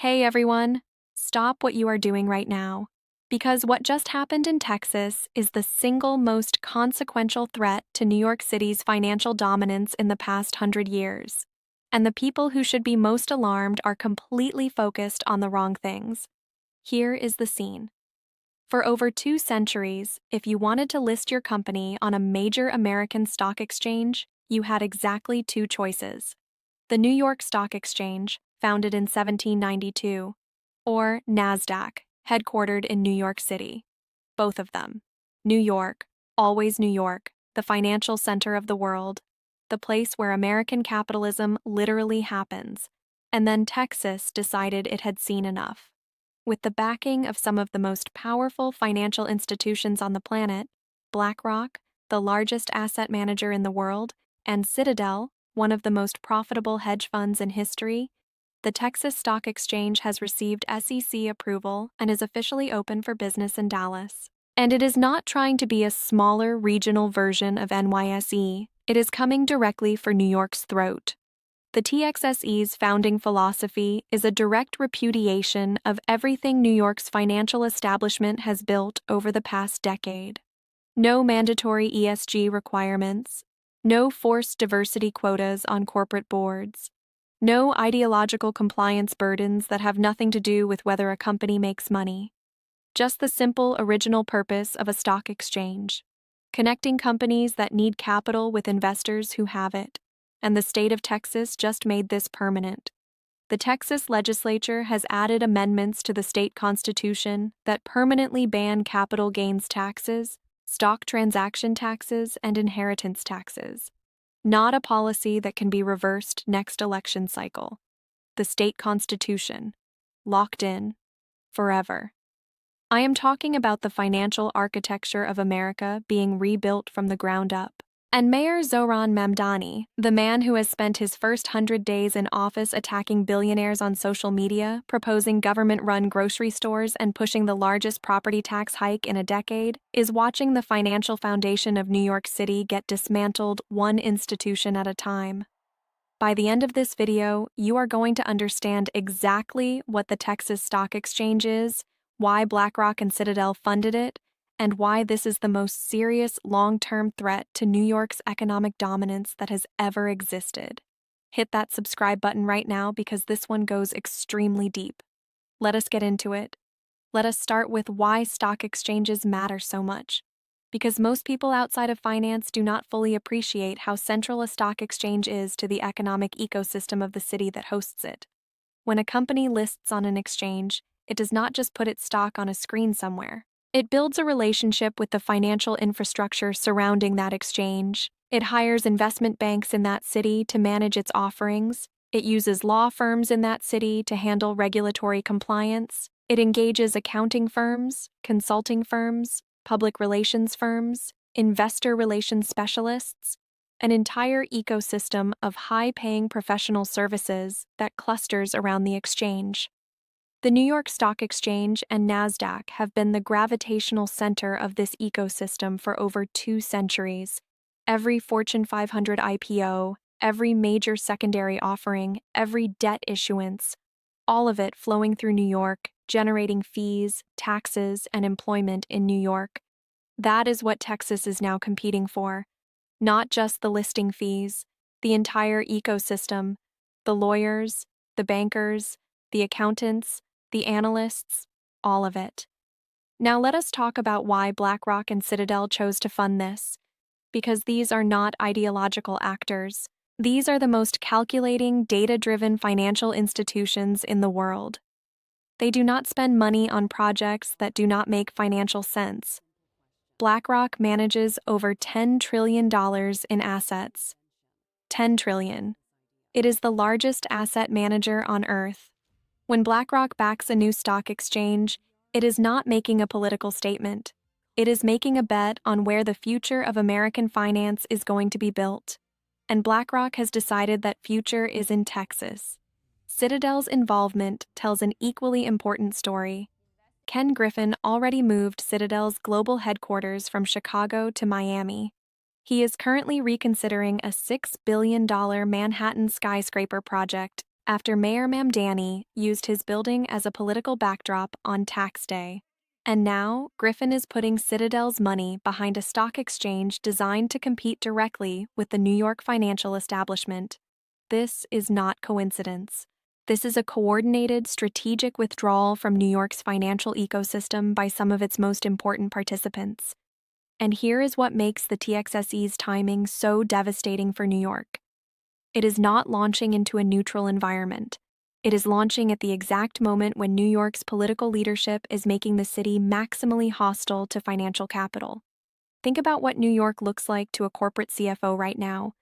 Hey everyone, stop what you are doing right now. Because what just happened in Texas is the single most consequential threat to New York City's financial dominance in the past 100 years. And the people who should be most alarmed are completely focused on the wrong things. Here is the scene. For over 2 centuries, if you wanted to list your company on a major American stock exchange, you had exactly two choices: the New York Stock Exchange, founded in 1792, or NASDAQ, headquartered in New York City. Both of them. New York, always New York, the financial center of the world, the place where American capitalism literally happens. And then Texas decided it had seen enough. With the backing of some of the most powerful financial institutions on the planet, BlackRock, the largest asset manager in the world, and Citadel, one of the most profitable hedge funds in history, the Texas Stock Exchange has received SEC approval and is officially open for business in Dallas. And it is not trying to be a smaller regional version of NYSE, it is coming directly for New York's throat. The TXSE's founding philosophy is a direct repudiation of everything New York's financial establishment has built over the past decade. No mandatory ESG requirements, no forced diversity quotas on corporate boards, no ideological compliance burdens that have nothing to do with whether a company makes money. Just the simple original purpose of a stock exchange, connecting companies that need capital with investors who have it. And the state of Texas just made this permanent. The Texas legislature has added amendments to the state constitution that permanently ban capital gains taxes, stock transaction taxes, and inheritance taxes. Not a policy that can be reversed next election cycle. The state constitution. Locked in. Forever. I am talking about the financial architecture of America being rebuilt from the ground up. And Mayor Zohran Mamdani, the man who has spent his first 100 days in office attacking billionaires on social media, proposing government-run grocery stores, and pushing the largest property tax hike in a decade, is watching the financial foundation of New York City get dismantled one institution at a time. By the end of this video, you are going to understand exactly what the Texas Stock Exchange is, why BlackRock and Citadel funded it, and why this is the most serious long-term threat to New York's economic dominance that has ever existed. Hit that subscribe button right now because this one goes extremely deep. Let us get into it. Let us start with why stock exchanges matter so much. Because most people outside of finance do not fully appreciate how central a stock exchange is to the economic ecosystem of the city that hosts it. When a company lists on an exchange, it does not just put its stock on a screen somewhere. It builds a relationship with the financial infrastructure surrounding that exchange. It hires investment banks in that city to manage its offerings. It uses law firms in that city to handle regulatory compliance. It engages accounting firms, consulting firms, public relations firms, investor relations specialists, an entire ecosystem of high-paying professional services that clusters around the exchange. The New York Stock Exchange and NASDAQ have been the gravitational center of this ecosystem for over 2 centuries. Every Fortune 500 IPO, every major secondary offering, every debt issuance, all of it flowing through New York, generating fees, taxes, and employment in New York. That is what Texas is now competing for. Not just the listing fees, the entire ecosystem, the lawyers, the bankers, the accountants, the analysts, all of it. Now let us talk about why BlackRock and Citadel chose to fund this. Because these are not ideological actors. These are the most calculating, data-driven financial institutions in the world. They do not spend money on projects that do not make financial sense. BlackRock manages over $10 trillion in assets. 10 trillion. It is the largest asset manager on Earth. When BlackRock backs a new stock exchange, it is not making a political statement. It is making a bet on where the future of American finance is going to be built. And BlackRock has decided that future is in Texas. Citadel's involvement tells an equally important story. Ken Griffin already moved Citadel's global headquarters from Chicago to Miami. He is currently reconsidering a $6 billion Manhattan skyscraper project after Mayor Mamdani used his building as a political backdrop on tax day. And now, Griffin is putting Citadel's money behind a stock exchange designed to compete directly with the New York financial establishment. This is not coincidence. This is a coordinated, strategic withdrawal from New York's financial ecosystem by some of its most important participants. And here is what makes the TXSE's timing so devastating for New York. It is not launching into a neutral environment. It is launching at the exact moment when New York's political leadership is making the city maximally hostile to financial capital. Think about what New York looks like to a corporate CFO right now.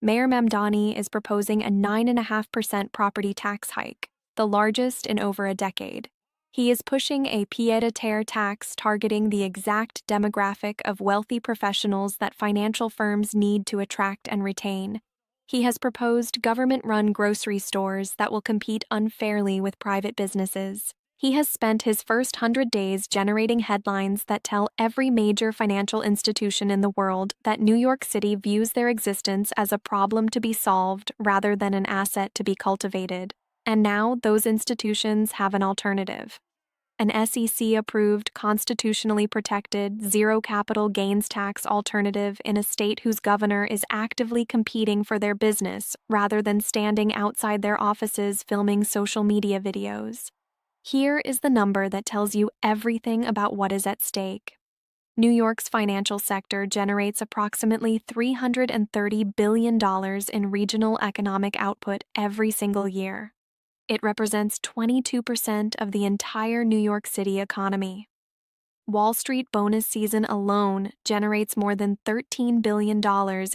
Mayor Mamdani is proposing a 9.5% property tax hike, the largest in over a decade. He is pushing a pied-à-terre tax targeting the exact demographic of wealthy professionals that financial firms need to attract and retain. He has proposed government-run grocery stores that will compete unfairly with private businesses. He has spent his first 100 days generating headlines that tell every major financial institution in the world that New York City views their existence as a problem to be solved rather than an asset to be cultivated. And now those institutions have an alternative. An SEC-approved, constitutionally protected, zero capital gains tax alternative in a state whose governor is actively competing for their business rather than standing outside their offices filming social media videos. Here is the number that tells you everything about what is at stake. New York's financial sector generates approximately $330 billion in regional economic output every single year. It represents 22% of the entire New York City economy. Wall Street bonus season alone generates more than $13 billion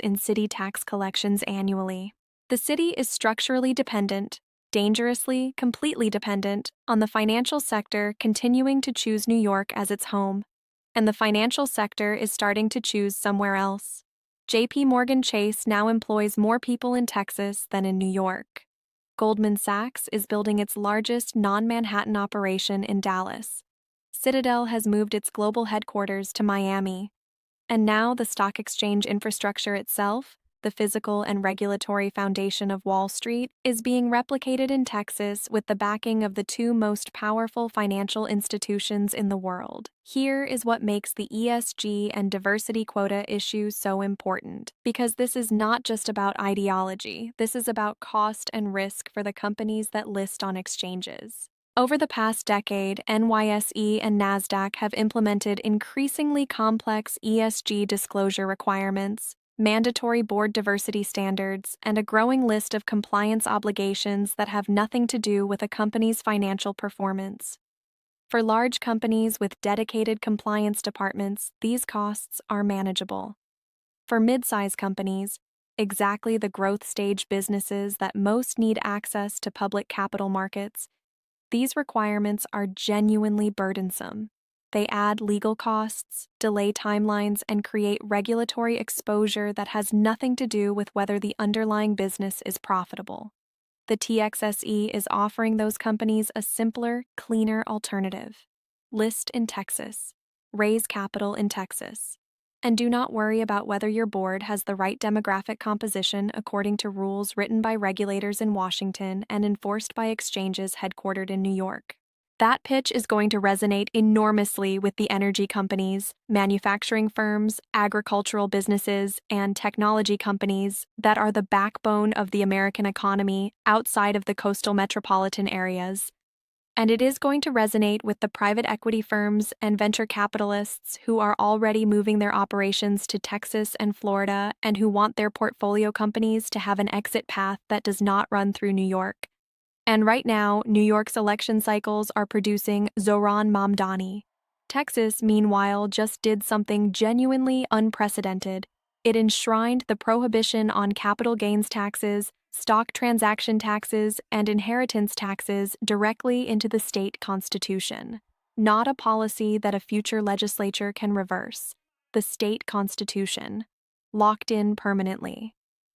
in city tax collections annually. The city is structurally dependent, dangerously, completely dependent, on the financial sector continuing to choose New York as its home. And the financial sector is starting to choose somewhere else. JP Morgan Chase now employs more people in Texas than in New York. Goldman Sachs is building its largest non-Manhattan operation in Dallas. Citadel has moved its global headquarters to Miami. And now the stock exchange infrastructure itself, the physical and regulatory foundation of Wall Street, is being replicated in Texas with the backing of the two most powerful financial institutions in the world. Here is what makes the ESG and diversity quota issue so important, because this is not just about ideology, this is about cost and risk for the companies that list on exchanges. Over the past decade, NYSE and NASDAQ have implemented increasingly complex ESG disclosure requirements, mandatory board diversity standards, and a growing list of compliance obligations that have nothing to do with a company's financial performance. For large companies with dedicated compliance departments, these costs are manageable. For mid-size companies, exactly the growth stage businesses that most need access to public capital markets, these requirements are genuinely burdensome. They add legal costs, delay timelines, and create regulatory exposure that has nothing to do with whether the underlying business is profitable. The TXSE is offering those companies a simpler, cleaner alternative. List in Texas. Raise capital in Texas. And do not worry about whether your board has the right demographic composition according to rules written by regulators in Washington and enforced by exchanges headquartered in New York. That pitch is going to resonate enormously with the energy companies, manufacturing firms, agricultural businesses, and technology companies that are the backbone of the American economy outside of the coastal metropolitan areas. And it is going to resonate with the private equity firms and venture capitalists who are already moving their operations to Texas and Florida and who want their portfolio companies to have an exit path that does not run through New York. And right now, New York's election cycles are producing Zohran Mamdani. Texas, meanwhile, just did something genuinely unprecedented. It enshrined the prohibition on capital gains taxes, stock transaction taxes, and inheritance taxes directly into the state constitution. Not a policy that a future legislature can reverse. The state constitution. Locked in permanently.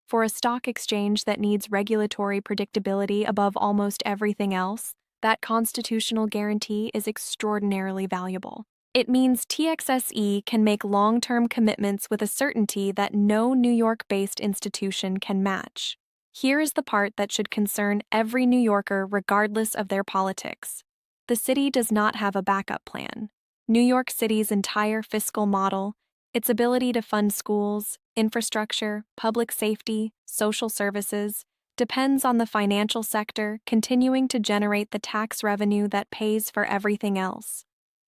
For a stock exchange that needs regulatory predictability above almost everything else, that constitutional guarantee is extraordinarily valuable. It means TXSE can make long-term commitments with a certainty that no New York-based institution can match. Here is the part that should concern every New Yorker regardless of their politics. The city does not have a backup plan. New York City's entire fiscal model, its ability to fund schools, infrastructure, public safety, social services, depends on the financial sector continuing to generate the tax revenue that pays for everything else.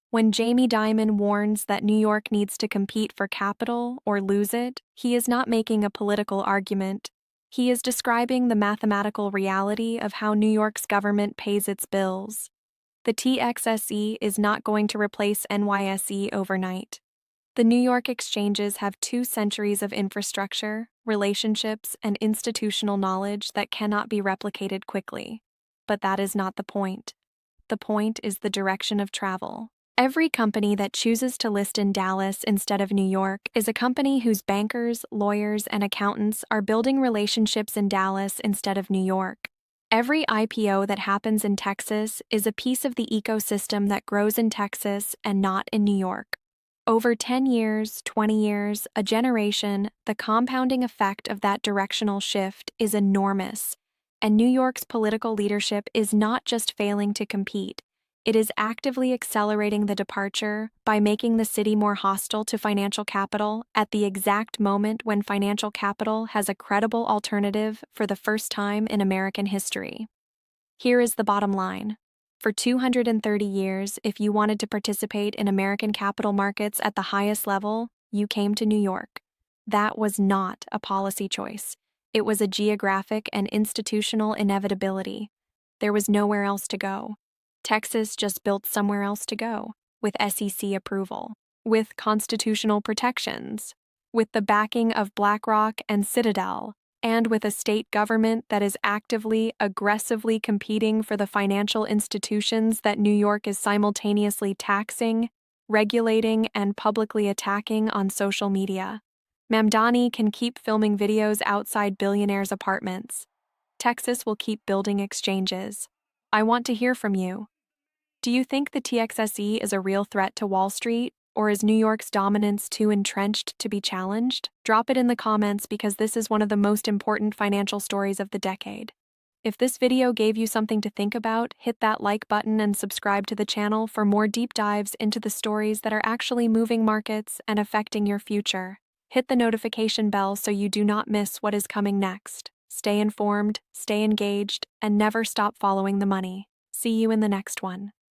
When Jamie Dimon warns that New York needs to compete for capital or lose it, he is not making a political argument. He is describing the mathematical reality of how New York's government pays its bills. The TXSE is not going to replace NYSE overnight. The New York exchanges have 2 centuries of infrastructure, relationships, and institutional knowledge that cannot be replicated quickly. But that is not the point. The point is the direction of travel. Every company that chooses to list in Dallas instead of New York is a company whose bankers, lawyers, and accountants are building relationships in Dallas instead of New York. Every IPO that happens in Texas is a piece of the ecosystem that grows in Texas and not in New York. Over 10 years, 20 years, a generation, the compounding effect of that directional shift is enormous, and New York's political leadership is not just failing to compete. It is actively accelerating the departure by making the city more hostile to financial capital at the exact moment when financial capital has a credible alternative for the first time in American history. Here is the bottom line. For 230 years, if you wanted to participate in American capital markets at the highest level, you came to New York. That was not a policy choice. It was a geographic and institutional inevitability. There was nowhere else to go. Texas just built somewhere else to go, with SEC approval, with constitutional protections, with the backing of BlackRock and Citadel, and with a state government that is actively, aggressively competing for the financial institutions that New York is simultaneously taxing, regulating, and publicly attacking on social media. Mamdani can keep filming videos outside billionaires' apartments. Texas will keep building exchanges. I want to hear from you. Do you think the TXSE is a real threat to Wall Street, or is New York's dominance too entrenched to be challenged? Drop it in the comments because this is one of the most important financial stories of the decade. If this video gave you something to think about, hit that like button and subscribe to the channel for more deep dives into the stories that are actually moving markets and affecting your future. Hit the notification bell so you do not miss what is coming next. Stay informed, stay engaged, and never stop following the money. See you in the next one.